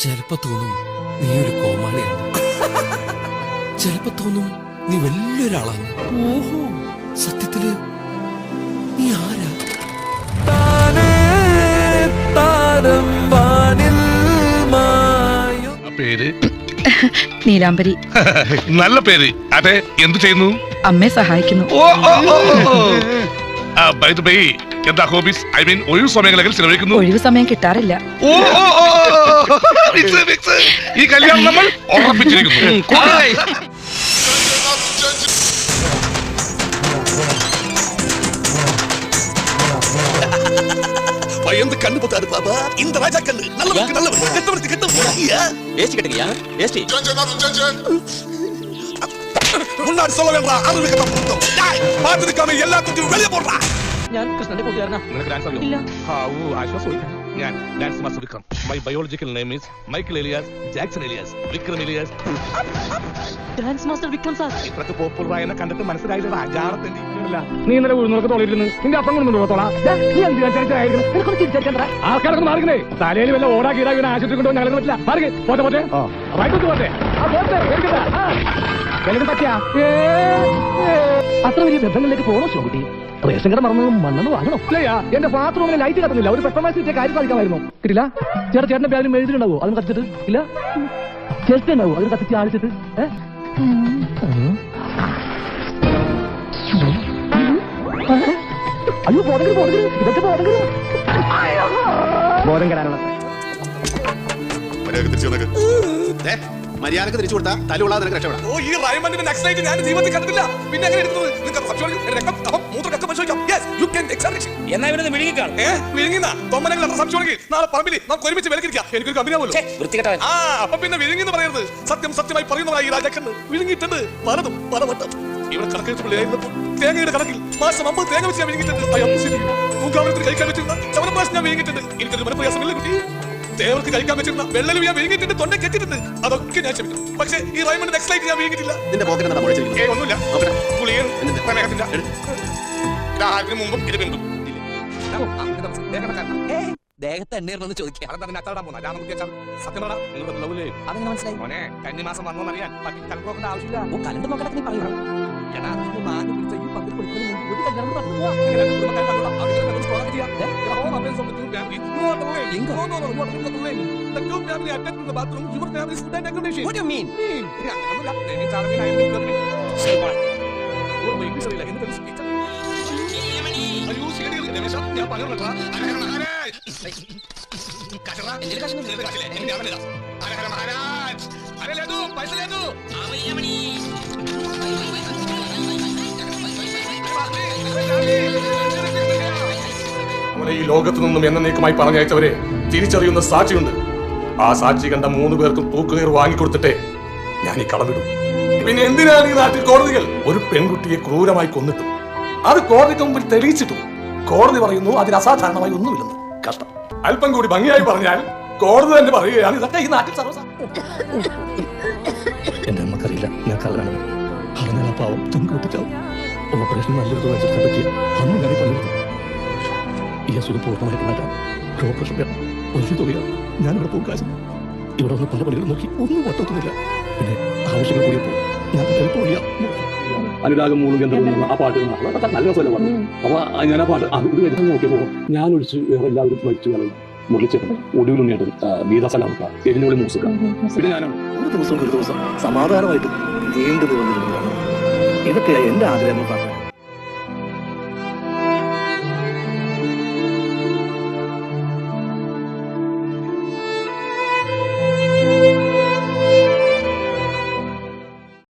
ചിലപ്പോ തോന്നും നീ ഒരു കോമാളിയാണ്, ചിലപ്പോ തോന്നും നീ വലിയൊരാളാണ്. ഓഹോ, സത്യത്തില് നീ ആരാ? പേര് നീലാംബരി. നല്ല പേര്. അതെ, എന്ത് ചെയ്യുന്നു? അമ്മയെ സഹായിക്കുന്നു. എന്താ ഹോബീസ്? ഐ മീൻ ഒഴിവ് സമയങ്ങളിൽ ചെലവഴിക്കുന്നു? ഒഴിവ് സമയം കിട്ടാറില്ല. ഈ കല്യാണം നമ്മൾ ഉറപ്പിച്ചിരിക്കുന്നു. பயந்து கண்ணு போட்டாரு பாபா. இந்த ராஜா கண்ணு நல்லவருக்கு நல்லவர், கெட்டவருக்கு கெட்டவர். ஏசி கட்டுங்கயா, ஏசி. முன்னாடி சொல்ல வேண்டாம், அருள் கட்ட போறோம். டேய், பாத்துக்காம எல்லாத்துக்கும் வெளிய போடுறா. ഞാൻ കൃഷ്ണന്റെ കൂട്ടുകാരനാ. നിനക്ക് ഡാൻസ് അറിയോ? ഇല്ല. ആശ്വാസമായി. ഞാൻ dance master Vikram. My biological name is Michael alias Jackson alias Vikram alias. Dance master Vikram sir. ഇത്രക്ക് പോപ്പുലറായ എന്നെ കണ്ടിട്ട് മനസ്സിലായില്ല. രാജാറത്തിന്റെ നീ ഇന്നലെ ഉഴുന്നൊക്കെ തോളിരുന്ന് നിന്റെ അപ്പം കൊണ്ടുപോകത്തോളാം. നീ എന്ത് ആൾക്കാരൊക്കെ മാറിക്കണേ. തലയിൽ വല്ല ഓടാക്കി ആശുപത്രി കൊണ്ടുപോയി ഞങ്ങൾക്ക് പറ്റില്ല. മാറിക്കേ, പോട്ടെ പോട്ടെ റൈറ്റ് പോട്ടെ. പറ്റിയാ അത്ര വലിയ ബന്ധങ്ങളിലേക്ക് പോകണോ ചോട്ടി? റേഷൻ കട മറന്നു മണ്ണെന്ന് വാങ്ങണോ? ഇല്ലയാ, എന്റെ ബാത്റൂമിൽ ലൈറ്റ് കത്തുന്നില്ല. ഒരു പെട്രോമാക്സ് കിട്ടിയ കാര്യം സാധിക്കാമായിരുന്നു. കിട്ടില്ല. ചേട്ടന്റെ പേരും എഴുതിയിട്ടുണ്ടാവോ? അതും കത്തിച്ചിട്ട് ഇല്ല. ചേട്ടൻ ഉണ്ടാവോ അതിന് കത്തിച്ച് ആളിച്ചിട്ട്? അയ്യോ, ഇതൊക്കെ ബോധം കെടാനുള്ള മര്യാദക്ക് തിരിച്ചു കൊടുത്താ തലയുള്ളാതെ നിനക്ക് രക്ഷപ്പെടാം. ഓ, ഈ റൈമണ്ടിന്റെ നെക്സ്റ്റ് നൈറ്റ് ഞാൻ ജീവിതത്തിൽ കണ്ടിട്ടില്ല. പിന്നെ എങ്ങനെ എടുത്തത്? നിങ്ങൾക്ക് സംശയം രക്തം കഫം മൂത്രമൊക്കെ പരിശോധിക്കാം. Yes, you can examination. എന്നാ ഇവനെ വിഴുങ്ങിക്കാണ്. വിഴുങ്ങിന്ന തൊമ്മനെങ്കിൽ അത്ര സംശയമാണെങ്കിൽ നാളെ പറമ്പിൽ നമുക്ക് ഒരുമിച്ച് വിലക്കിരിക്കാം. എനിക്കൊരു കമ്പനി ആവുമല്ലോ. വൃത്തികെട്ടവൻ. ആ, അപ്പൊ പിന്നെ വിഴുങ്ങിന്ന് പറയരുത്. സത്യം സത്യമായി പറയുന്നതായി ഈ രാജാക്കന്ന് വിഴുങ്ങിയിട്ടുണ്ട്. പലതും പലവട്ടം. ഇവിടെ കണക്കെടുത്ത് പിള്ളേരായിരുന്നപ്പോൾ തേങ്ങയുടെ കണക്കിൽ മാസം 50 തേങ്ങ വെച്ച് ഞാൻ വിഴുങ്ങിയിട്ടുണ്ട്. പൂങ്കാവനത്തിന് കഴിക്കാൻ പറ്റുന്ന ചവനപ്രാശം ഞാൻ വിഴുങ്ങിയിട്ടുണ്ട്. എനിക്കൊരു മനപ്രയാസമില്ല കുട്ടി. തേവർക്ക് കഴിക്കാൻ പറ്റുന്ന വെള്ളലു ഞാൻ വിഴുങ്ങിയിട്ടുണ്ട്. തൊണ്ട കെട്ടിട്ടുണ്ട്. അതൊക്കെ ഞാൻ ക്ഷമിക്കും. പക്ഷേ ഈ റൈമണ്ട് നെക്സ്റ്റ് ലൈറ്റ് ഞാൻ വിഴുങ്ങിയിട്ടില്ല. നിന്റെ പോക്കറ്റ് ഒന്നുമില്ല. പ്രമേഹത്തിന്റെ ഇതിന് മുമ്പും ഇത് പിമ്പും ദേഹത്ത് എണ്ണീർന്ന് ചോദിക്കാം. സത്യം പറ, നിങ്ങളുടെ ലവ്ലേ അതെങ്ങനെ മനസ്സിലായി? മോനെ കന്നിമാസം വന്നോന്നറിയാൻ കലക്കോക്കേണ്ട ആവശ്യമില്ല. ഓ, കലണ്ട് നോക്കട്ടെ നീ പറയണം. എടാ, അതിന് മാങ്ങ പിടിച്ച ഈ പന്തിൽ കൊടുക്കുന്നതിന് മുമ്പ് ഒരു കല്യാണം കൂടെ നടന്നു പോവാ. ഇങ്ങനെ കുടുംബക്കാരെ കണ്ടോളാം. അവരുടെ ബന്ധം strong ആക്കി ചെയ്യാം. Home appearance of the two families. You are the way. No, you are the way. The two families attached to the bathroom. Your family's food and accommodation. What do you mean? അങ്ങനെയൊന്നുമില്ല. എനിക്ക് ചാർജിനായിരുന്നു. ഓർമ്മ English അറിയില്ല. എന്ത് speech? അയ്യോ, ശരി രമേശ, ഞാൻ പറഞ്ഞോളാം. അവനെ ഈ ലോകത്തു നിന്നും എന്നേക്കുമായി പറഞ്ഞയച്ചവരെ തിരിച്ചറിയുന്ന സാക്ഷിയുണ്ട്. ആ സാക്ഷി കണ്ട 3 പേർക്കും തൂക്കുകയർ വാങ്ങിക്കൊടുത്തിട്ടേ ഞാൻ ഈ കടമിടും. പിന്നെ എന്തിനാണ് ഈ നാട്ടിൽ കോടതികൾ? ഒരു പെൺകുട്ടിയെ ക്രൂരമായി കൊന്നിട്ടു, അത് കോടതിക്ക് മുമ്പിൽ തെളിയിച്ചിട്ടു കോടതി പറയുന്നു അതിന് അസാധാരണമായി ഒന്നുമില്ലെന്ന്. കഷ്ടം. അല്പം കൂടി ഭംഗിയായി പറഞ്ഞാൽ കോടതി തന്നെ പറയുകയാണ് ഇതൊക്കെ ഈ നാട്ടിൽ സർവ്വസാധാരണ. എന്റെ അമ്മക്കറിയില്ല ഞാൻ കള്ളനാണ്. പറഞ്ഞാൽ ആ പാവം ചെങ്കൂട്ടിച്ചാവും. ഓപ്പറേഷൻ നല്ലൊരു വയസ്സെടുക്കാൻ പറ്റിയ അന്ന് ഞാൻ പങ്കെടുത്തു. ഈ അസുഖം പൂർണ്ണമായിട്ട് മാറ്റാൻ ഓപ്പറേഷൻ വേണം. വലിയ തുകയാണ്. ഞാനിവിടെ പോകും കാശ്. ഇവിടെ ഒന്ന് പല പണികൾ നോക്കി ഒന്നും പറ്റത്തുന്നില്ല. പിന്നെ ആവശ്യങ്ങൾ കൂടിയപ്പോൾ ഞാൻ പോയാ അനുരാഗം മൂളുകെന്നുള്ള ആ പാട്ട് നല്ല രസമല്ല പറഞ്ഞു. അപ്പൊ ഞാൻ ആ പാട്ട് ഇത് വരുന്ന നോക്കിയപ്പോ ഞാൻ ഒഴിച്ച് വേറെ എല്ലാവരും മരിച്ചു കളയും. മുരളിച്ചേട്ടൻ, ഒടുവിലുണ്ണിയേട്ടൻ, ഗീതാസലാമ, എരിഞ്ഞോളി മൂസുക. പിന്നെ ഞാനാണ് ഒരു ദിവസം സമാധാനമായിട്ട് നീണ്ടു പോകുന്നതാണ്. ഇതൊക്കെ എന്റെ ആഗ്രഹങ്ങൾ പറഞ്ഞു.